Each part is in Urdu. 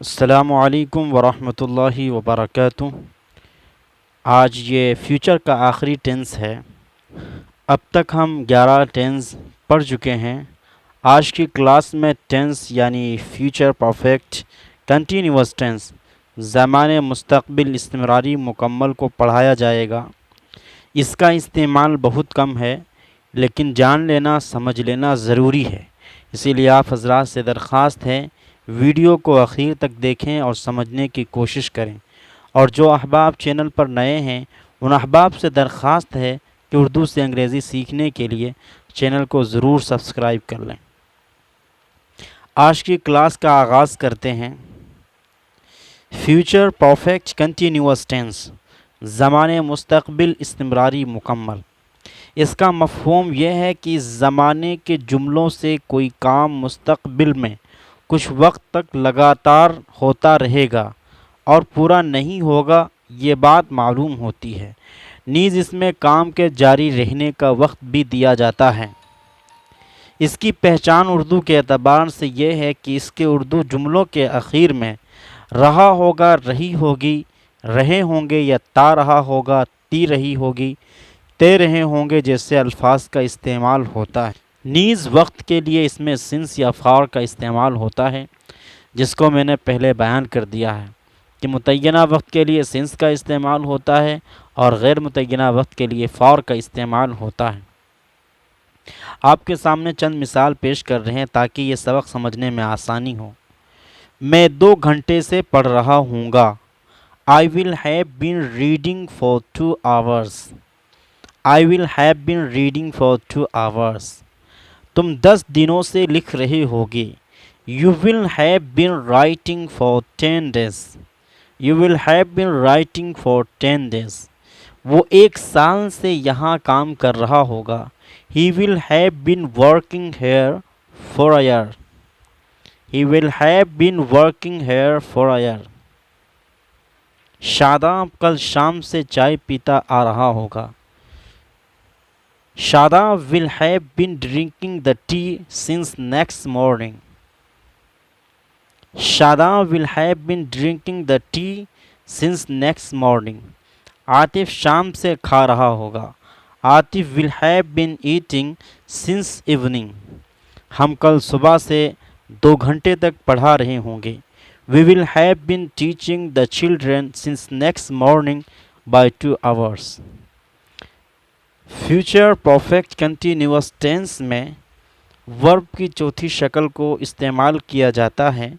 السلام علیکم ورحمۃ اللہ وبرکاتہ۔ آج یہ فیوچر کا آخری ٹینس ہے۔ اب تک ہم 11 ٹینس پڑھ چکے ہیں۔ آج کی کلاس میں ٹینس یعنی فیوچر پرفیکٹ کنٹینیوس ٹینس زمان مستقبل استمراری مکمل کو پڑھایا جائے گا۔ اس کا استعمال بہت کم ہے، لیکن جان لینا سمجھ لینا ضروری ہے۔ اسی لیے آپ حضرات سے درخواست ہے ویڈیو کو آخر تک دیکھیں اور سمجھنے کی کوشش کریں، اور جو احباب چینل پر نئے ہیں ان احباب سے درخواست ہے کہ اردو سے انگریزی سیکھنے کے لیے چینل کو ضرور سبسکرائب کر لیں۔ آج کی کلاس کا آغاز کرتے ہیں۔ فیوچر پرفیکٹ کنٹینیوس ٹینس زمان مستقبل استمراری مکمل۔ اس کا مفہوم یہ ہے کہ زمانے کے جملوں سے کوئی کام مستقبل میں کچھ وقت تک لگاتار ہوتا رہے گا اور پورا نہیں ہوگا، یہ بات معلوم ہوتی ہے۔ نیز اس میں کام کے جاری رہنے کا وقت بھی دیا جاتا ہے۔ اس کی پہچان اردو کے اعتبار سے یہ ہے کہ اس کے اردو جملوں کے اخیر میں رہا ہوگا، رہی ہوگی، رہے ہوں گے یا تا رہا ہوگا، تی رہی ہوگی، تے رہے ہوں گے جیسے الفاظ کا استعمال ہوتا ہے۔ نیز وقت کے لیے اس میں سنس یا فار کا استعمال ہوتا ہے، جس کو میں نے پہلے بیان کر دیا ہے کہ متعینہ وقت کے لیے سنس کا استعمال ہوتا ہے اور غیر متعینہ وقت کے لیے فار کا استعمال ہوتا ہے۔ آپ کے سامنے چند مثال پیش کر رہے ہیں تاکہ یہ سبق سمجھنے میں آسانی ہو۔ میں 2 گھنٹے سے پڑھ رہا ہوں گا۔ I will have been reading for 2 hours. I will have been reading for 2 hours. تم 10 دنوں سے لکھ رہے ہوگے۔ You will have been writing for 10 days. You will have been writing for 10 days. وہ 1 سال سے یہاں کام کر رہا ہوگا۔ He will have been working here for a year. He will have been working here for a year. شاداب کل شام سے چائے پیتا آ رہا ہوگا۔ شاداب will have been drinking the tea since next morning. Shadab will have been drinking the tea since next morning. Atif شام سے کھا رہا ہوگا۔ Atif will have been eating since evening. ہم کل صبح سے 2 گھنٹے تک پڑھا رہے ہوں گے۔ We will have been teaching the children since next morning by 2 hours. Future perfect continuous tense میں ورب کی چوتھی شکل کو استعمال کیا جاتا ہے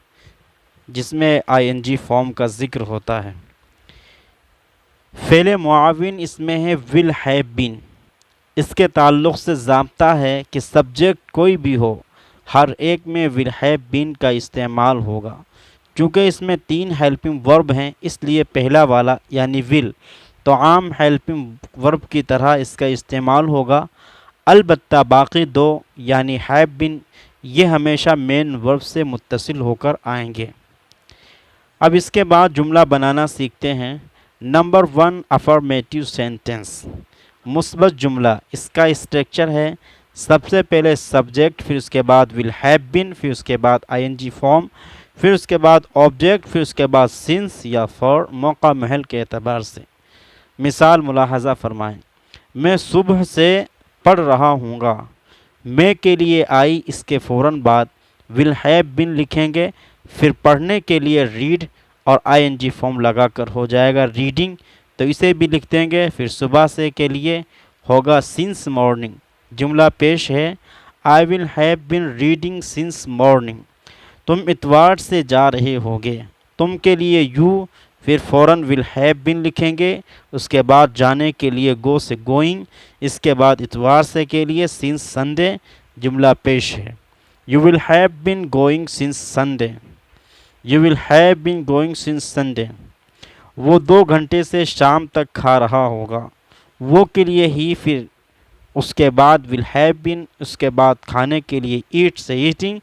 جس میں ING فارم کا ذکر ہوتا ہے۔ فعل معاون اس میں ہے will have been۔ اس کے تعلق سے ضابطہ ہے کہ سبجیکٹ کوئی بھی ہو، ہر ایک میں will have been کا استعمال ہوگا۔ چونکہ اس میں 3 ہیلپنگ ورب ہیں، اس لیے پہلا والا یعنی will تو عام ہیلپنگ ورب کی طرح اس کا استعمال ہوگا، البتہ باقی 2 یعنی have been یہ ہمیشہ مین ورب سے متصل ہو کر آئیں گے۔ اب اس کے بعد جملہ بنانا سیکھتے ہیں۔ نمبر 1 افرمیٹیو سینٹنس مثبت جملہ۔ اس کا اسٹرکچر ہے سب سے پہلے سبجیکٹ، پھر اس کے بعد will have been، پھر اس کے بعد ING فارم، پھر اس کے بعد آبجیکٹ، پھر اس کے بعد سنس یا فار موقع محل کے اعتبار سے۔ مثال ملاحظہ فرمائیں۔ میں صبح سے پڑھ رہا ہوں گا۔ میں کے لیے آئی، اس کے فوراً بعد will have been لکھیں گے، پھر پڑھنے کے لیے ریڈ اور ING فارم لگا کر ہو جائے گا ریڈنگ، تو اسے بھی لکھ دیں گے۔ پھر صبح سے کے لیے ہوگا since morning۔ جملہ پیش ہے I will have been reading since morning۔ تم اتوار سے جا رہے ہوگے۔ تم کے لیے یو، پھر فوراً will have been لکھیں گے، اس کے بعد جانے کے لیے go سے going، اس کے بعد اتوار سے کے لیے since Sunday۔ جملہ پیش ہے You will have been going since Sunday. You will have been going since Sunday. وہ 2 گھنٹے سے شام تک کھا رہا ہوگا۔ وہ کے لیے ہی، پھر اس کے بعد will have been، اس کے بعد کھانے کے لیے eat سے eating،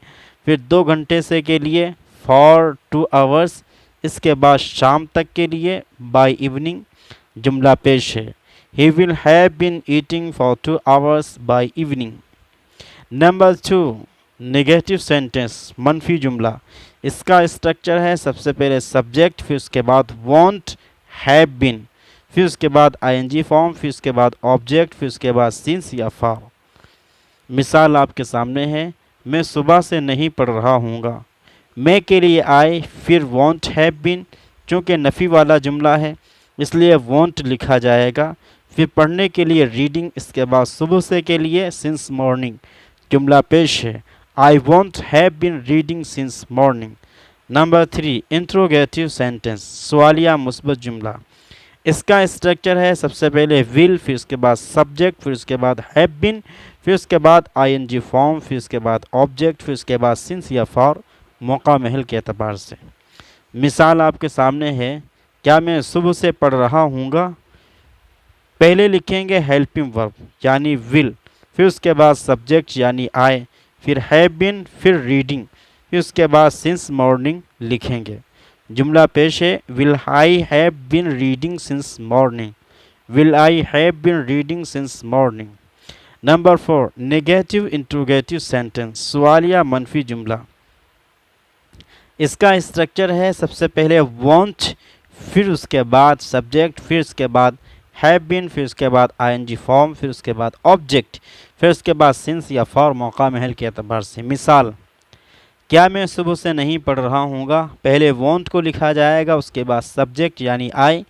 پھر 2 گھنٹے سے کے لیے for 2 hours، اس کے بعد شام تک کے لیے by evening۔ جملہ پیش ہے He will have been eating for 2 hours by evening. Number 2 negative sentence منفی جملہ۔ اس کا اسٹرکچر ہے سب سے پہلے سبجیکٹ، پھر اس کے بعد وانٹ ہیو بین، پھر اس کے بعد آئی این جی فارم، پھر اس کے بعد آبجیکٹ، پھر اس کے بعد سنس یا فار۔ مثال آپ کے سامنے ہے، میں صبح سے نہیں پڑھ رہا ہوں گا۔ میں کے لیے آئے، پھر وانٹ ہیو بین، چونکہ نفی والا جملہ ہے اس لیے وانٹ لکھا جائے گا۔ پھر پڑھنے کے لیے ریڈنگ، اس کے بعد صبح سے کے لیے سنس مارننگ۔ جملہ پیش ہے، I want have been reading since morning. Number 3، interrogative sentence, سوالیہ مثبت جملہ۔ اس کا اسٹرکچر ہے سب سے پہلے ول، پھر اس کے بعد سبجیکٹ، پھر اس کے بعد ہیو بین، پھر اس کے بعد آئی این جی فارم، پھر اس کے بعد آبجیکٹ، پھر اس کے بعد سنس یا فار، موقع محل کے اعتبار سے۔ مثال آپ کے سامنے ہے، کیا میں صبح سے پڑھ رہا ہوں گا؟ پہلے لکھیں گے ہیلپنگ ورب یعنی ول، پھر اس کے بعد سبجیکٹ یعنی آئے، پھر ہیو بین، پھر ریڈنگ، پھر اس کے بعد سنس مارننگ لکھیں گے۔ جملہ پیش ہے، will I have been reading since morning, will I have been reading since morning. Number 4، negative interrogative sentence, سوالیہ منفی جملہ۔ اس کا اسٹرکچر ہے سب سے پہلے وانٹ، پھر اس کے بعد سبجیکٹ، پھر اس کے بعد ہیو بین، پھر اس کے بعد آئی این جی فارم، پھر اس کے بعد آبجیکٹ، پھر اس کے بعد سنس یا فار، موقع محل کے اعتبار سے۔ مثال، کیا میں صبح سے نہیں پڑھ رہا ہوں گا؟ پہلے وانٹ کو لکھا جائے گا، اس کے بعد سبجیکٹ یعنی آئی،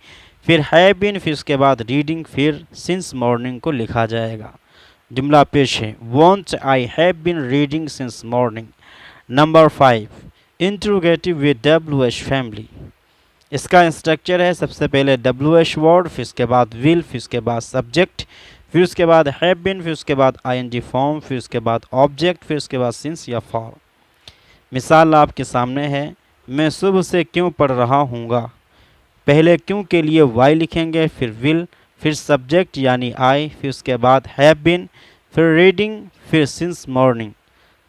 پھر ہیو بین، پھر اس کے بعد ریڈنگ، پھر سنس مارننگ کو لکھا جائے گا۔ جملہ پیش ہے، want I have been reading since morning. Number 5، interrogative with W H family. اس کا انسٹرکچر ہے سب سے پہلے ڈبلیو ایچ ورڈ، پھر اس کے بعد ول، پھر اس کے بعد سبجیکٹ، پھر اس کے بعد ہیو بین، پھر اس کے بعد آئی این جی فارم، پھر اس کے بعد آبجیکٹ، پھر اس کے بعد سنس یا فار۔ مثال آپ کے سامنے ہے، میں صبح سے کیوں پڑھ رہا ہوں گا؟ پہلے کیوں کے لیے وائی لکھیں گے، پھر ول، پھر سبجیکٹ یعنی آئی، پھر اس کے بعد ہیو بین، پھر ریڈنگ، پھر سنس مارننگ۔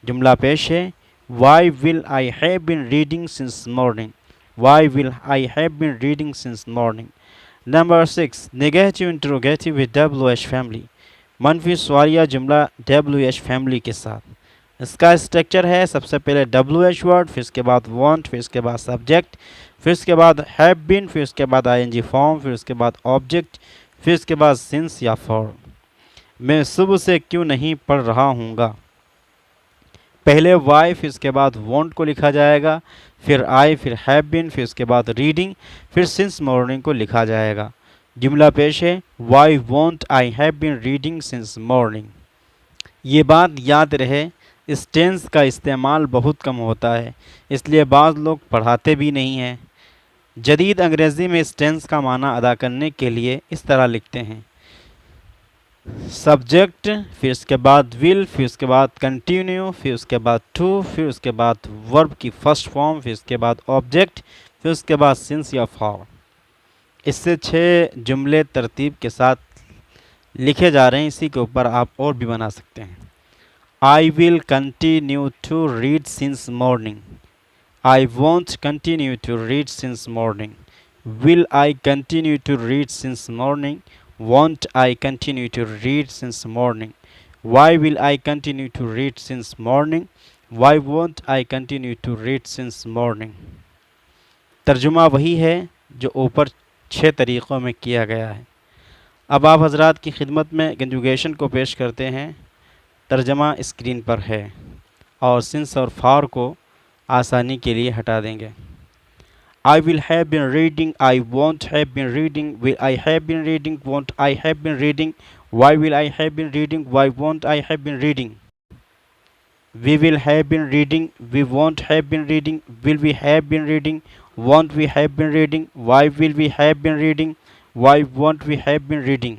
جملہ پیش ہے، why will I have been reading since morning, why will I have been reading since morning. Number 6، negative interrogative with W H family, منفی سوالیہ جملہ ڈبلیو ایچ فیملی کے ساتھ۔ اس کا اسٹرکچر ہے سب سے پہلے ڈبلیو ایچ ورڈ، پھر اس کے بعد وانٹ، پھر اس کے بعد سبجیکٹ، پھر اس کے بعد ہیو بین، پھر اس کے بعد آئی این جی فارم، پھر اس کے بعد آبجیکٹ، پھر اس کے بعد سنس یا فار۔ میں صبح سے کیوں نہیں پڑھ رہا ہوں گا؟ پہلے وائی، پھر اس کے بعد وانٹ کو لکھا جائے گا، پھر آئی، پھر ہیو بین، پھر اس کے بعد ریڈنگ، پھر سنس مارننگ کو لکھا جائے گا۔ جملہ پیش ہے، why want I have been reading since morning. یہ بات یاد رہے، اس ٹینس کا استعمال بہت کم ہوتا ہے، اس لیے بعض لوگ پڑھاتے بھی نہیں ہیں۔ جدید انگریزی میں اس ٹینس کا معنی ادا کرنے کے لیے اس طرح لکھتے ہیں، سبجیکٹ، پھر اس کے بعد ول، پھر اس کے بعد کنٹینیو، پھر اس کے بعد ٹو، پھر اس کے بعد ورب کی فرسٹ فارم، پھر اس کے بعد آبجیکٹ، پھر اس کے بعد سنس یا فار۔ اس سے 6 جملے ترتیب کے ساتھ لکھے جا رہے ہیں، اسی کے اوپر آپ اور بھی بنا سکتے ہیں۔ I will continue to read since morning. I won't continue to read since morning. Will I continue to read since morning? Won't I continue to read since morning? Why will I continue to read since morning? Why won't I continue to read since morning? ترجمہ وہی ہے جو اوپر 6 طریقوں میں کیا گیا ہے۔ اب آپ حضرات کی خدمت میں کنجوگیشن کو پیش کرتے ہیں۔ ترجمہ اسکرین پر ہے اور سنس اور فار کو آسانی کے لیے ہٹا دیں گے۔ I will have been reading, I won't have been reading, will I have been reading, won't I have been reading, why will I have been reading, why won't I have been reading. We will have been reading, we won't have been reading, will we have been reading, won't we have been reading, why will we have been reading, why won't we have been reading.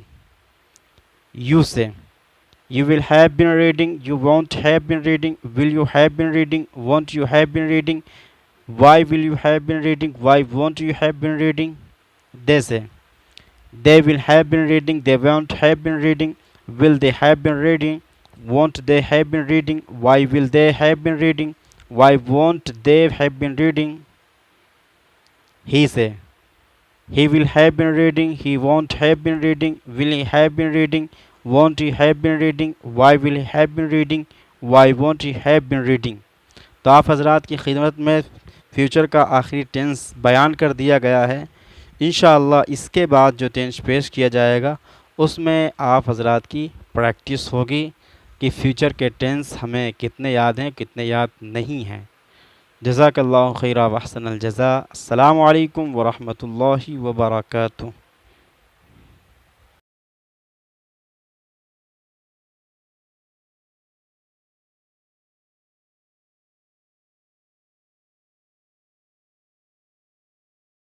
You say, you will have been reading, you won't have been reading, will you have been reading, won't you have been reading, why will you have been reading, why won't you have been reading. They say, they will have been reading, they won't have been reading, will they have been reading, won't they have been reading, why will they have been reading, why won't they have been reading. He say, he will have been reading, he won't have been reading, will he have been reading, won't he have been reading, why will he have been reading, why won't he have been reading. تو آپ حضرات کی خدمت میں فیوچر کا آخری ٹینس بیان کر دیا گیا ہے۔ انشاءاللہ اس کے بعد جو ٹینس پیش کیا جائے گا اس میں آپ حضرات کی پریکٹس ہوگی کہ فیوچر کے ٹینس ہمیں کتنے یاد ہیں کتنے یاد نہیں ہیں۔ جزاک اللہ خیرہ و احسن الجزاء۔ السلام علیکم ورحمۃ اللہ وبرکاتہ۔